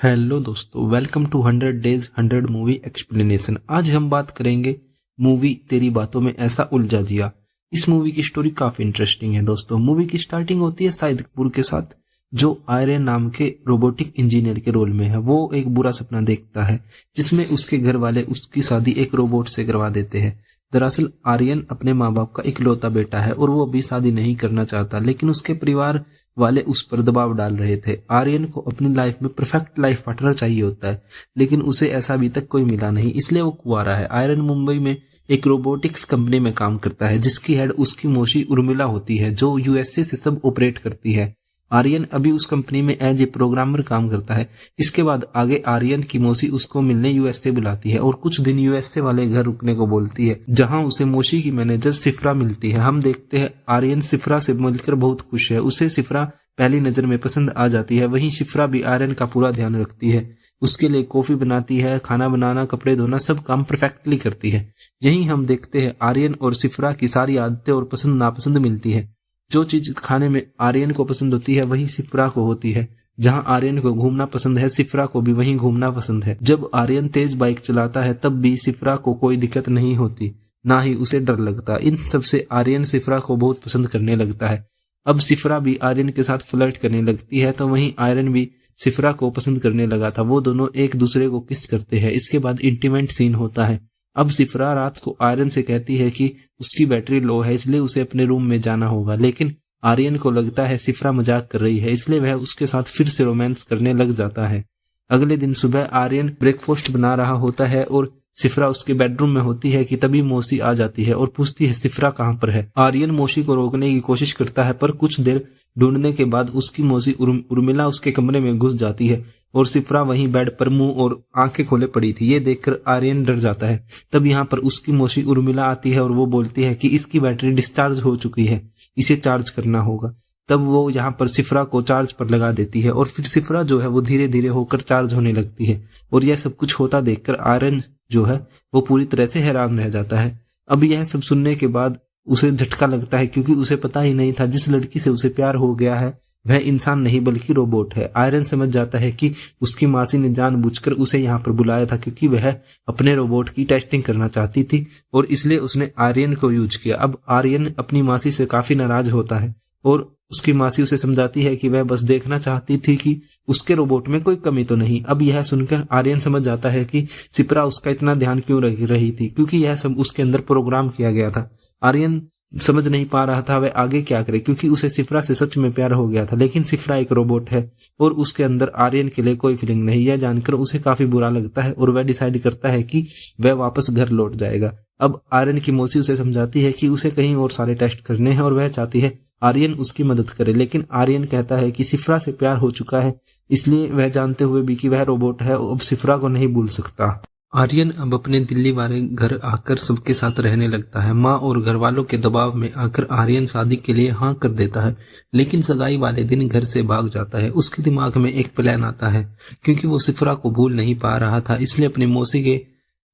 Hello दोस्तों, welcome to 100 days 100 movie explanation. आज हम बात करेंगे मूवी तेरी बातों में ऐसा उलझा जिया। इस मूवी की स्टोरी काफी इंटरेस्टिंग है दोस्तों। मूवी की स्टार्टिंग होती है शाहिद कपूर के साथ, जो आर्यन नाम के रोबोटिक इंजीनियर के रोल में है। वो एक बुरा सपना देखता है जिसमें उसके घर वाले उसकी शादी एक रोबोट से करवा देते हैं। दरअसल आर्यन अपने माँ बाप का इकलौता बेटा है और वो अभी शादी नहीं करना चाहता, लेकिन उसके परिवार वाले उस पर दबाव डाल रहे थे। आर्यन को अपनी लाइफ में परफेक्ट लाइफ पार्टनर चाहिए होता है, लेकिन उसे ऐसा अभी तक कोई मिला नहीं, इसलिए वो कुंवारा है। आर्यन मुंबई में एक रोबोटिक्स कंपनी में काम करता है जिसकी हेड उसकी मौसी उर्मिला होती है, जो यूएसए से सब ऑपरेट करती है। आर्यन अभी उस कंपनी में एज ए प्रोग्रामर काम करता है। इसके बाद आगे आर्यन की मौसी उसको मिलने यूएसए बुलाती है और कुछ दिन यूएसए वाले घर रुकने को बोलती है, जहां उसे मौसी की मैनेजर सिफ्रा मिलती है। हम देखते हैं आर्यन सिफ्रा से मिलकर बहुत खुश है। उसे सिफ्रा पहली नजर में पसंद आ जाती है। वहीं सिफ्रा भी आर्यन का पूरा ध्यान रखती है, उसके लिए कॉफी बनाती है, खाना बनाना, कपड़े धोना, सब काम परफेक्टली करती है। यही हम देखते हैं आर्यन और सिफ्रा की सारी आदतें और पसंद नापसंद मिलती है। जो चीज खाने में आर्यन को पसंद होती है वही सिफ्रा को होती है। जहां आर्यन को घूमना पसंद है, सिफ्रा को भी वहीं घूमना पसंद है। जब आर्यन तेज बाइक चलाता है तब भी सिफ्रा को कोई दिक्कत नहीं होती, ना ही उसे डर लगता। इन सब से आर्यन सिफ्रा को बहुत पसंद करने लगता है। अब सिफ्रा भी आर्यन के साथ फ्लर्ट करने लगती है, तो वहीं आर्यन भी सिफ्रा को पसंद करने लगा था। वो दोनों एक दूसरे को किस करते हैं। इसके बाद इंटीमेट सीन होता है। अब सिफ्रा रात को आर्यन से कहती है कि उसकी बैटरी लो है, इसलिए उसे अपने रूम में जाना होगा, लेकिन आर्यन को लगता है सिफ्रा मजाक कर रही है, इसलिए वह उसके साथ फिर से रोमांस करने लग जाता है। अगले दिन सुबह आर्यन ब्रेकफास्ट बना रहा होता है और सिफ्रा उसके बेडरूम में होती है कि तभी मौसी आ जाती है और पूछती है सिफ्रा कहाँ पर है। आर्यन मौसी को रोकने की कोशिश करता है, पर कुछ देर ढूंढने के बाद उसकी मौसी उर्मिला उसके कमरे में घुस जाती है और सिफ्रा वहीं बेड पर मुंह और आंखें खोले पड़ी थी। ये देखकर आर्यन डर जाता है। तब यहाँ पर उसकी मौसी उर्मिला आती है और वो बोलती है कि इसकी बैटरी डिस्चार्ज हो चुकी है, इसे चार्ज करना होगा। तब वो यहाँ पर सिफ्रा को चार्ज पर लगा देती है और फिर सिफ्रा जो है वो धीरे धीरे होकर चार्ज होने लगती है। और यह सब कुछ होता देखकर आर्यन जो है वो पूरी तरह से हैरान रह जाता है। अब यह सब सुनने के बाद उसे झटका लगता है, क्योंकि उसे पता ही नहीं था जिस लड़की से उसे प्यार हो गया है वह इंसान नहीं बल्कि रोबोट है। आयरन समझ जाता है कि उसकी मासी ने जानबूझकर उसे यहाँ पर बुलाया था, क्योंकि वह अपने रोबोट की टेस्टिंग करना चाहती थी और इसलिए उसने आर्यन को यूज किया। अब आर्यन अपनी मासी से काफी नाराज होता है और उसकी मासी उसे समझाती है कि वह बस देखना चाहती थी कि उसके रोबोट में कोई कमी तो नहीं। अब यह सुनकर आर्यन समझ जाता है कि सिप्रा उसका इतना ध्यान क्यों रख रही थी, क्योंकि यह सब उसके अंदर प्रोग्राम किया गया था। आर्यन समझ नहीं पा रहा था वह आगे क्या करे, क्योंकि उसे सिफ्रा से सच में प्यार हो गया था, लेकिन सिफ्रा एक रोबोट है और उसके अंदर आर्यन के लिए कोई फीलिंग नहीं। यह जानकर उसे काफी बुरा लगता है और वह डिसाइड करता है कि वह वापस घर लौट जाएगा। अब आर्यन की मौसी उसे समझाती है कि उसे कहीं और सारे टेस्ट करने हैं और वह चाहती है आर्यन उसकी मदद करे, लेकिन आर्यन कहता है कि सिफ्रा से प्यार हो चुका है, इसलिए वह जानते हुए भी कि वह रोबोट है अब सिफ्रा को नहीं भूल सकता। आर्यन अब अपने दिल्ली वाले घर आकर सबके साथ रहने लगता है। माँ और घर वालों के दबाव में आकर आर्यन शादी के लिए हाँ कर देता है, लेकिन सगाई वाले दिन घर से भाग जाता है। उसके दिमाग में एक प्लान आता है, क्योंकि वो सिफ्रा को भूल नहीं पा रहा था, इसलिए अपनी मौसी के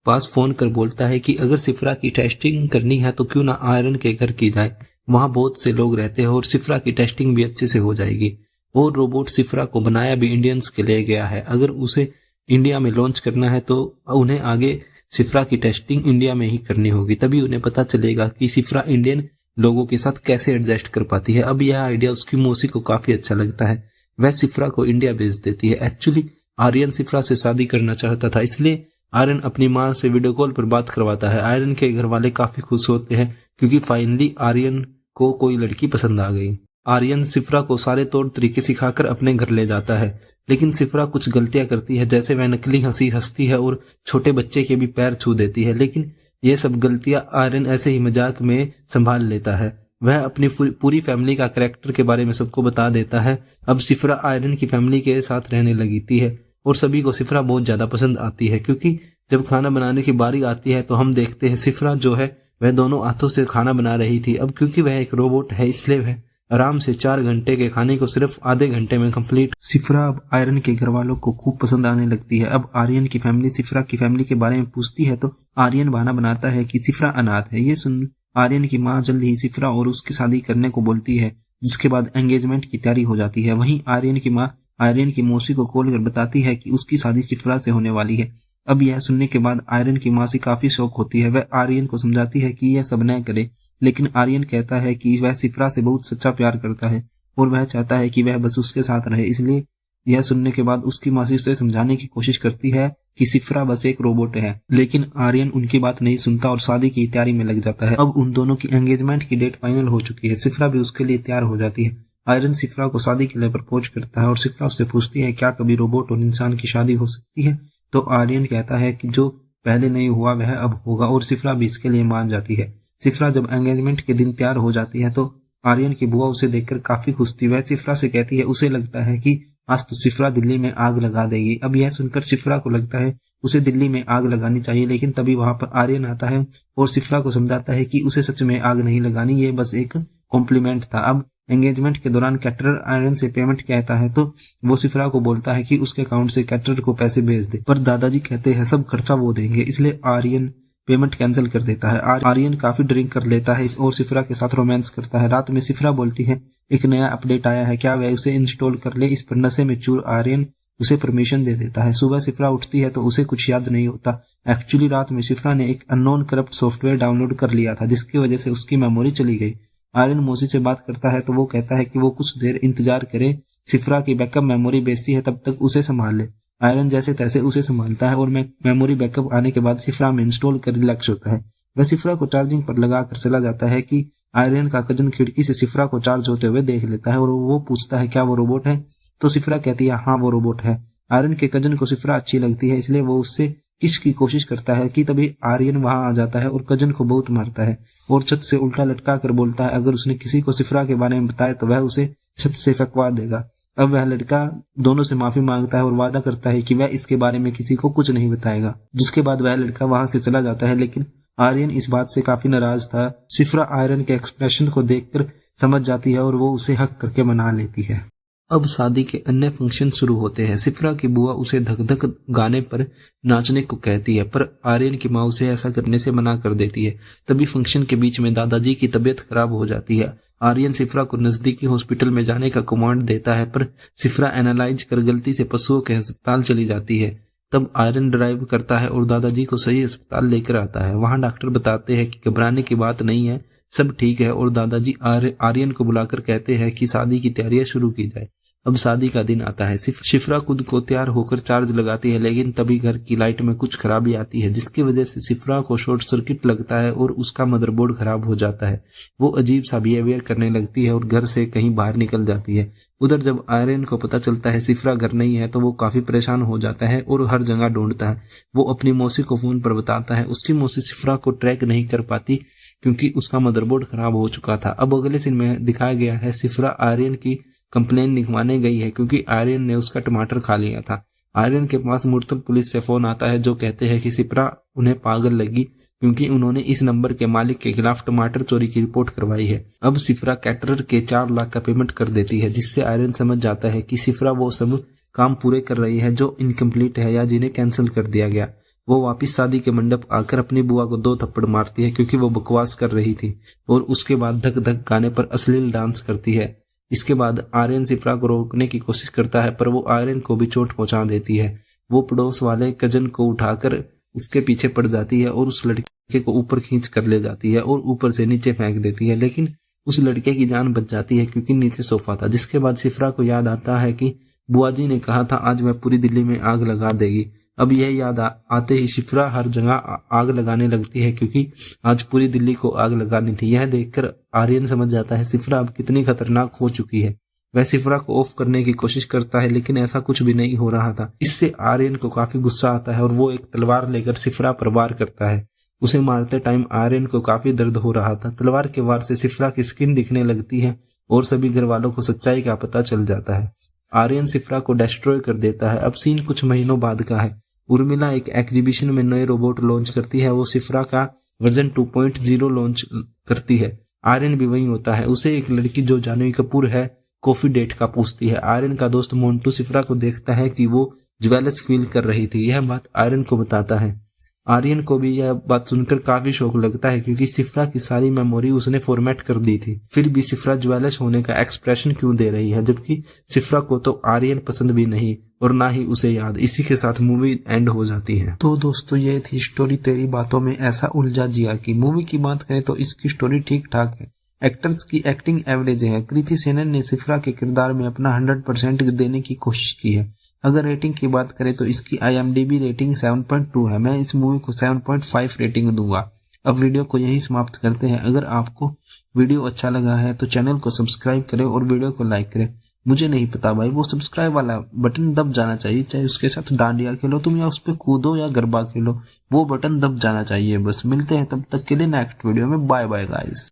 पास फोन कर बोलता है कि अगर सिफ्रा की टेस्टिंग करनी है तो क्यों ना आर्यन के घर की जाए, वहां बहुत से लोग रहते हैं और सिफ्रा की टेस्टिंग भी अच्छे से हो जाएगी। और रोबोट सिफ्रा को बनाया भी इंडियंस के लिए गया है, अगर उसे इंडिया में लॉन्च करना है तो उन्हें आगे सिफ्रा की टेस्टिंग इंडिया में ही करनी होगी, तभी उन्हें पता चलेगा कि सिफ्रा इंडियन लोगों के साथ कैसे एडजस्ट कर पाती है। अब यह आइडिया उसकी मौसी को काफी अच्छा लगता है, वह सिफ्रा को इंडिया भेज देती है। एक्चुअली आर्यन सिफ्रा से शादी करना चाहता था, इसलिए आर्यन अपनी माँ से वीडियो कॉल पर बात करवाता है। आर्यन के घर वाले काफी खुश होते हैं, क्योंकि फाइनली आर्यन को कोई लड़की पसंद आ गई। आर्यन सिफ्रा को सारे तौर तरीके सिखाकर अपने घर ले जाता है, लेकिन सिफ्रा कुछ गलतियां करती है, जैसे वह नकली हंसी हंसती है और छोटे बच्चे के भी पैर छू देती है, लेकिन ये सब गलतियां आर्यन ऐसे ही मजाक में संभाल लेता है। वह अपनी पूरी फैमिली का कैरेक्टर के बारे में सबको बता देता है। अब सिफ्रा आर्यन की फैमिली के साथ रहने लगती है और सभी को सिफ्रा बहुत ज्यादा पसंद आती है, क्योंकि जब खाना बनाने की बारी आती है तो हम देखते हैं सिफ्रा जो है वह दोनों हाथों से खाना बना रही थी। अब क्योंकि वह एक रोबोट है, इसलिए वह आराम से 4 घंटे के खाने को सिर्फ आधे घंटे में कंप्लीट। सिफ्रा अब आर्यन के घर वालों को खूब पसंद आने लगती है। अब आर्यन की फैमिली सिफ्रा की फैमिली के बारे में पूछती है तो आर्यन बहाना बनाता है कि सिफ्रा अनाथ है। ये सुन आर्यन की माँ जल्द ही सिफ्रा और उसकी शादी करने को बोलती है, जिसके बाद एंगेजमेंट की तैयारी हो जाती है। वहीं आर्यन की माँ आर्यन की मौसी को कॉल कर बताती है कि उसकी शादी शिफ्रा से होने वाली है। अब यह सुनने के बाद आर्यन की मौसी काफी शौक होती है। वह आर्यन को समझाती है कि यह सब न करे, लेकिन आर्यन कहता है कि वह शिफ्रा से बहुत सच्चा प्यार करता है और वह चाहता है कि वह बस उसके साथ रहे। इसलिए यह सुनने के बाद उसकी मौसी उसे समझाने की कोशिश करती है कि शिफ्रा बस एक रोबोट है, लेकिन आर्यन उनकी बात नहीं सुनता और शादी की तैयारी में लग जाता है। अब उन दोनों की एंगेजमेंट की डेट फाइनल हो चुकी है। शिफ्रा भी उसके लिए तैयार हो जाती है। आर्यन शिफ्रा को शादी के लिए प्रपोज करता है और शिफ्रा उससे पूछती है क्या कभी रोबोट और इंसान की शादी हो सकती है। तो आर्यन कहता है कि जो पहले नहीं हुआ वह अब होगा और शिफ्रा भी इसके लिए मान जाती है। शिफ्रा जब एंगेजमेंट के दिन तैयार हो जाती है तो आर्यन की बुआ उसे देखकर काफी खुश थी। वह शिफ्रा से कहती है उसे लगता है कि आज तो शिफ्रा दिल्ली में आग लगा देगी। अब यह सुनकर शिफ्रा को लगता है उसे दिल्ली में आग लगानी चाहिए, लेकिन तभी वहां पर आर्यन आता है और शिफ्रा को समझाता है कि उसे सच में आग नहीं लगानी, ये बस एक कॉम्प्लीमेंट था। अब एंगेजमेंट के दौरान कैटरर आर्यन से पेमेंट कहता है तो वो शिफ्रा को बोलता है कि उसके अकाउंट से कैटरर को पैसे भेज दे, पर दादाजी कहते हैं सब खर्चा वो देंगे, इसलिए आर्यन पेमेंट कैंसिल कर देता है। आर्यन काफी ड्रिंक कर लेता है और शिफ्रा के साथ रोमांस करता है। रात में शिफ्रा बोलती है एक नया अपडेट आया है, क्या वह उसे इंस्टॉल कर ले। इस पर नशे में चूर आर्यन उसे परमिशन दे देता है। सुबह शिफ्रा उठती है तो उसे कुछ याद नहीं होता। एक्चुअली रात में शिफ्रा ने एक अननोन करप्ट सॉफ्टवेयर डाउनलोड कर लिया था जिसकी वजह से उसकी मेमोरी चली गई। आर्यन मौसी से बात करता है तो वो कहता है कि वो कुछ देर इंतजार करे, शिफ्रा की बैकअप मेमोरी बेचती है तब तक उसे संभाल ले। आर्यन जैसे तैसे उसे संभालता है और मेमोरी बैकअप आने के बाद शिफ्रा में इंस्टॉल कर रिलैक्स होता है। वह शिफ्रा को चार्जिंग पर लगाकर चला जाता है कि आर्यन का कजन खिड़की से शिफ्रा को चार्ज होते हुए देख लेता है और वो पूछता है क्या वो रोबोट है, तो शिफ्रा कहती है हाँ वो रोबोट है। आर्यन के कजन को शिफ्रा अच्छी लगती है इसलिए वो उससे किस की कोशिश करता है कि तभी आर्यन वहां आ जाता है और कजन को बहुत मारता है और छत से उल्टा लटका कर बोलता है अगर उसने किसी को शिफ्रा के बारे में बताया तो वह उसे छत से फेंकवा देगा। अब वह लड़का दोनों से माफी मांगता है और वादा करता है कि वह इसके बारे में किसी को कुछ नहीं बताएगा, जिसके बाद वह लड़का वहां से चला जाता है। लेकिन आर्यन इस बात से काफी नाराज था। शिफ्रा आर्यन के एक्सप्रेशन को देखकर समझ जाती है और वो उसे हक करके मना लेती है। अब शादी के अन्य फंक्शन शुरू होते हैं। शिफ्रा की बुआ उसे धक धक गाने पर नाचने को कहती है, पर आर्यन की माँ उसे ऐसा करने से मना कर देती है। तभी फंक्शन के बीच में दादाजी की तबीयत खराब हो जाती है। आर्यन शिफ्रा को नजदीकी हॉस्पिटल में जाने का कमांड देता है, पर शिफ्रा एनालाइज कर गलती से पशुओं के अस्पताल चली जाती है। तब आर्यन ड्राइव करता है और दादाजी को सही अस्पताल लेकर आता है। वहां डॉक्टर बताते हैं कि घबराने की बात नहीं है, सब ठीक है, और दादाजी आर्यन को बुलाकर कहते हैं कि शादी की तैयारियां शुरू की जाए। अब शादी का दिन आता है। शिफ्रा खुद को तैयार होकर चार्ज लगाती है, लेकिन तभी घर की लाइट में कुछ खराबी आती है जिसकी वजह से शिफ्रा को शॉर्ट सर्किट लगता है और उसका मदरबोर्ड खराब हो जाता है। वो अजीब सा बिहेवियर करने लगती है और घर से कहीं बाहर निकल जाती है। उधर जब आर्यन को पता चलता है शिफ्रा घर नहीं है तो वो काफी परेशान हो जाता है और हर जगह ढूंढता है। वो अपनी मौसी को फोन पर बताता है। उसकी मौसी शिफ्रा को ट्रैक नहीं कर पाती क्योंकि उसका मदरबोर्ड खराब हो चुका था। अब अगले सीन में दिखाया गया है शिफ्रा आर्यन की कंप्लेन लिखवाने गई है क्योंकि आर्यन ने उसका टमाटर खा लिया था। आर्यन के पास मुर्तब पुलिस से फोन आता है जो कहते हैं कि शिफ्रा उन्हें पागल लगी क्योंकि उन्होंने इस नंबर के मालिक के खिलाफ टमाटर चोरी की रिपोर्ट करवाई है। अब शिफ्रा कैटरर के 4 लाख का पेमेंट कर देती है, जिससे आर्यन समझ जाता है कि शिफ्रा वो सब काम पूरे कर रही है जो इनकम्प्लीट है या जिन्हें कैंसिल कर दिया गया। वो वापिस शादी के मंडप आकर अपनी बुआ को 2 थप्पड़ मारती है क्योंकि वो बकवास कर रही थी और उसके बाद धक धक गाने पर अश्लील डांस करती है। इसके बाद आर्यन शिफ्रा को रोकने की कोशिश करता है पर वो आर्यन को भी चोट पहुंचा देती है। वो पड़ोस वाले कजन को उठाकर उसके पीछे पड़ जाती है और उस लड़के को ऊपर खींच कर ले जाती है और ऊपर से नीचे फेंक देती है, लेकिन उस लड़के की जान बच जाती है क्योंकि नीचे सोफा था। जिसके बाद शिफ्रा को याद आता है कि बुआ जी ने कहा था आज वह पूरी दिल्ली में आग लगा देगी। अब यह याद आते ही शिफ्रा हर जगह आग लगाने लगती है क्योंकि आज पूरी दिल्ली को आग लगानी थी। यह देखकर आर्यन समझ जाता है शिफ्रा अब कितनी खतरनाक हो चुकी है। वह शिफ्रा को ऑफ करने की कोशिश करता है लेकिन ऐसा कुछ भी नहीं हो रहा था। इससे आर्यन को काफी गुस्सा आता है और वो एक तलवार लेकर शिफ्रा पर वार करता है। उसे मारते टाइम आर्यन को काफी दर्द हो रहा था। तलवार के वार से शिफ्रा की स्किन दिखने लगती है और सभी घर वालों को सच्चाई का पता चल जाता है। आर्यन शिफ्रा को डिस्ट्रॉय कर देता है। अब सीन कुछ महीनों बाद का है। उर्मिला एक एग्जीबिशन में नए रोबोट लॉन्च करती है। वो शिफ्रा का वर्जन 2.0 लॉन्च करती है। आर्यन भी वही होता है। उसे एक लड़की जो जानवी कपूर है कॉफी डेट का पूछती है। आर्यन का दोस्त मोन्टू शिफ्रा को देखता है कि वो ज्वेलस फील कर रही थी। यह बात आर्यन को बताता है। आर्यन को भी यह बात सुनकर काफी शौक लगता है क्योंकि सिफ्रा की सारी मेमोरी उसने फॉर्मेट कर दी थी। फिर भी सिफ्रा ज्वेलश होने का एक्सप्रेशन क्यों दे रही है, जबकि सिफ्रा को तो आर्यन पसंद भी नहीं और ना ही उसे याद। इसी के साथ मूवी एंड हो जाती है। तो दोस्तों ये थी स्टोरी तेरी बातों में ऐसा उलझा जिया की। मूवी की बात करें तो इसकी स्टोरी ठीक ठाक है, एक्टर्स की एक्टिंग एवरेज है। कृति सेनन ने सिफ्रा के किरदार में अपना 100% देने की कोशिश की है। अगर रेटिंग की बात करें तो इसकी IMDb रेटिंग 7.2 है। मैं इस मूवी को 7.5 रेटिंग दूंगा। अब वीडियो को यही समाप्त करते हैं। अगर आपको वीडियो अच्छा लगा है तो चैनल को सब्सक्राइब करें और वीडियो को लाइक करें। मुझे नहीं पता भाई, वो सब्सक्राइब वाला बटन दब जाना चाहिए, चाहे उसके साथ डांडिया खेलो तुम या उस पर कूदो या गरबा खेलो, वो बटन दब जाना चाहिए बस। मिलते हैं तब तक के लिए नेक्स्ट वीडियो में। Bye bye guys.